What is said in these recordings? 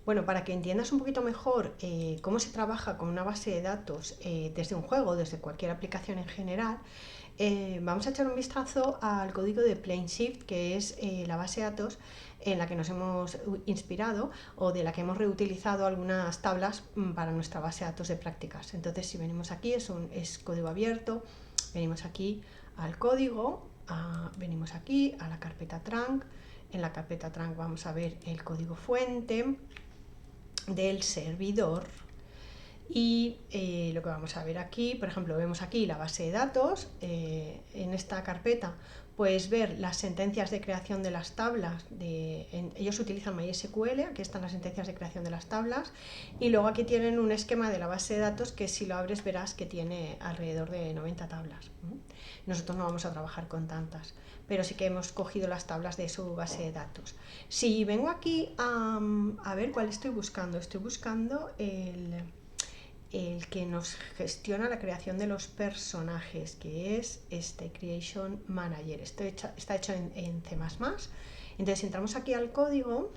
Bueno, para que entiendas un poquito mejor cómo se trabaja con una base de datos desde un juego, desde cualquier aplicación en general, vamos a echar un vistazo al código de PlaneShift, que es la base de datos en la que nos hemos inspirado o de la que hemos reutilizado algunas tablas para nuestra base de datos de prácticas. Entonces, si venimos aquí, es código abierto, venimos aquí al código, venimos aquí a la carpeta trunk. En la carpeta trunk vamos a ver el código fuente del servidor y lo que vamos a ver aquí, por ejemplo, vemos aquí la base de datos. En esta carpeta puedes ver las sentencias de creación de las tablas. Ellos utilizan MySQL, aquí están las sentencias de creación de las tablas, y luego aquí tienen un esquema de la base de datos que si lo abres verás que tiene alrededor de 90 tablas. Nosotros no vamos a trabajar con tantas, pero sí que hemos cogido las tablas de su base de datos. Si vengo aquí a ver cuál estoy buscando el que nos gestiona la creación de los personajes, que es este Creation Manager. Esto está hecho en C++. Entonces, si entramos aquí al código,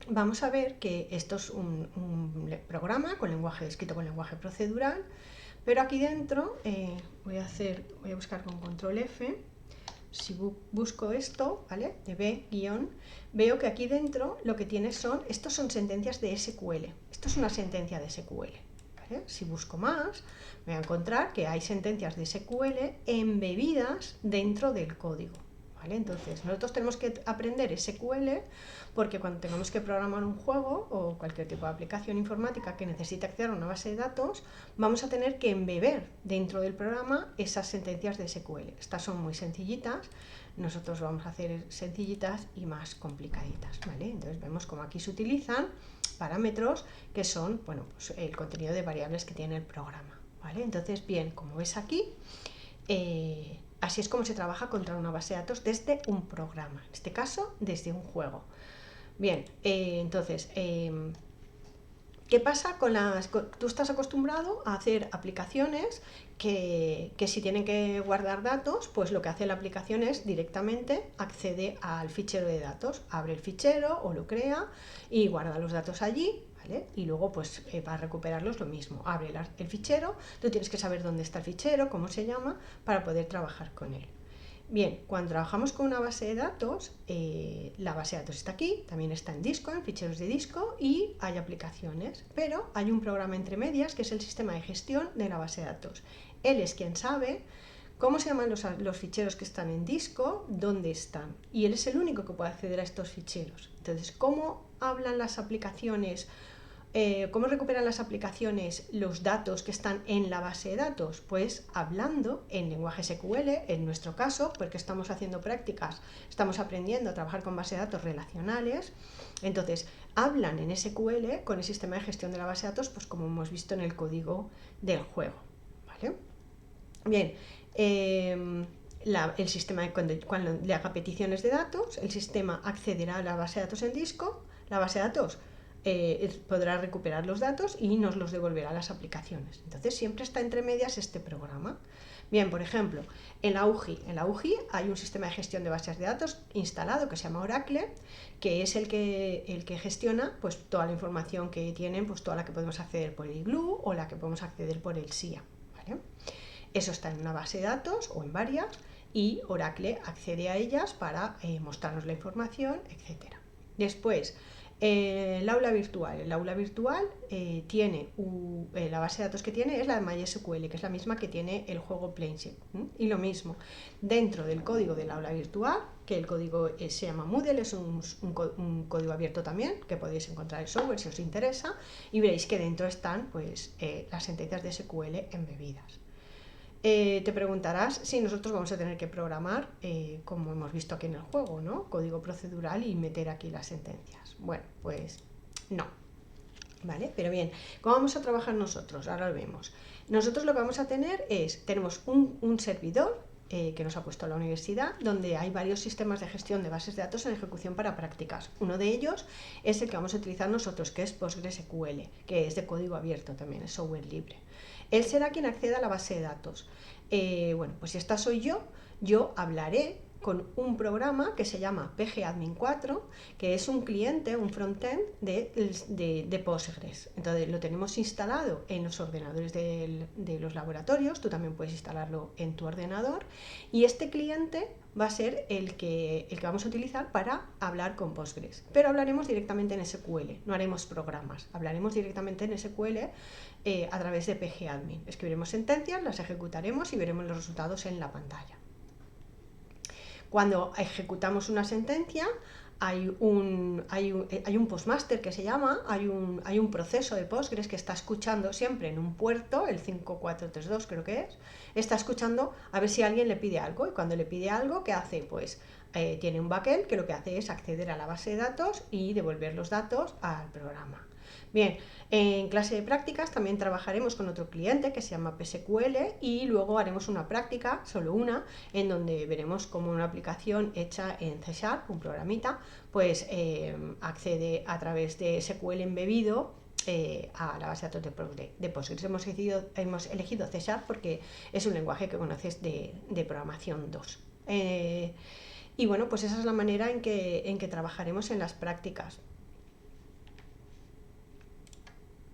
vamos a ver que esto es un programa escrito con lenguaje procedural, pero aquí dentro voy a buscar con control F. Si busco esto, ¿vale? De B-, veo que aquí dentro lo que tiene estos son sentencias de SQL. Esto es una sentencia de SQL. ¿Vale? Si busco más, voy a encontrar que hay sentencias de SQL embebidas dentro del código. ¿Vale? Entonces, nosotros tenemos que aprender SQL porque cuando tengamos que programar un juego o cualquier tipo de aplicación informática que necesite acceder a una base de datos, vamos a tener que embeber dentro del programa esas sentencias de SQL. Estas son muy sencillitas, nosotros vamos a hacer sencillitas y más complicaditas. ¿Vale? Entonces vemos cómo aquí se utilizan parámetros que son, bueno, pues el contenido de variables que tiene el programa. ¿Vale? Entonces, bien, como ves aquí, así es como se trabaja contra una base de datos desde un programa, en este caso desde un juego. Bien, entonces, ¿qué pasa con tú estás acostumbrado a hacer aplicaciones que si tienen que guardar datos, pues lo que hace la aplicación es directamente accede al fichero de datos, abre el fichero o lo crea y guarda los datos allí. ¿Vale? Y luego pues para recuperarlos lo mismo, abre el fichero, tú tienes que saber dónde está el fichero, cómo se llama, para poder trabajar con él. Bien, cuando trabajamos con una base de datos, la base de datos está aquí, también está en disco, en ficheros de disco, y hay aplicaciones, pero hay un programa entre medias que es el sistema de gestión de la base de datos. Él es quien sabe cómo se llaman los ficheros que están en disco, dónde están, y él es el único que puede acceder a estos ficheros. Entonces, ¿cómo hablan las aplicaciones? ¿Cómo recuperan las aplicaciones los datos que están en la base de datos? Pues hablando en lenguaje SQL, en nuestro caso, porque estamos haciendo prácticas, estamos aprendiendo a trabajar con bases de datos relacionales. Entonces, hablan en SQL con el sistema de gestión de la base de datos, pues como hemos visto en el código del juego. ¿Vale? Bien, el sistema, cuando le haga peticiones de datos, el sistema accederá a la base de datos en disco, la base de datos podrá recuperar los datos y nos los devolverá a las aplicaciones. Entonces siempre está entre medias este programa. Bien, por ejemplo, en la UGI hay un sistema de gestión de bases de datos instalado que se llama Oracle, que es el que gestiona pues, toda la información que tienen, pues toda la que podemos acceder por el Glue o la que podemos acceder por el SIA. ¿Vale? Eso está en una base de datos o en varias y Oracle accede a ellas para mostrarnos la información, etc. Después, el aula virtual. El aula virtual tiene la base de datos que tiene es la de MySQL, que es la misma que tiene el juego PlaneShift. Y lo mismo, dentro del código del aula virtual, que el código se llama Moodle, es un código abierto también, que podéis encontrar en software si os interesa, y veréis que dentro están pues, las sentencias de SQL embebidas. Te preguntarás si nosotros vamos a tener que programar, como hemos visto aquí en el juego, ¿no? Código procedural y meter aquí las sentencias. Bueno, pues no. ¿Vale? Pero bien, ¿cómo vamos a trabajar nosotros? Ahora lo vemos. Nosotros lo que vamos a tener tenemos un servidor que nos ha puesto la universidad, donde hay varios sistemas de gestión de bases de datos en ejecución para prácticas. Uno de ellos es el que vamos a utilizar nosotros, que es PostgreSQL, que es de código abierto también, es software libre. Él será quien acceda a la base de datos. Bueno, pues si esta soy yo hablaré con un programa que se llama pgadmin 4, que es un cliente, un frontend de Postgres. Entonces lo tenemos instalado en los ordenadores de los laboratorios, tú también puedes instalarlo en tu ordenador, y este cliente va a ser el que vamos a utilizar para hablar con Postgres. Pero hablaremos directamente en SQL, no haremos programas, hablaremos directamente en SQL a través de pgadmin. Escribiremos sentencias, las ejecutaremos y veremos los resultados en la pantalla. Cuando ejecutamos una sentencia, hay un postmaster que se llama, hay un proceso de Postgres que está escuchando siempre en un puerto, el 5432 creo que es, está escuchando a ver si alguien le pide algo, y cuando le pide algo, ¿qué hace? Pues tiene un backend que lo que hace es acceder a la base de datos y devolver los datos al programa. Bien, en clase de prácticas también trabajaremos con otro cliente que se llama PSQL, y luego haremos una práctica, solo una, en donde veremos cómo una aplicación hecha en C#, un programita, pues accede a través de SQL embebido a la base de datos de Postgres. Hemos elegido C# porque es un lenguaje que conoces de programación 2. Y bueno, pues esa es la manera en que trabajaremos en las prácticas.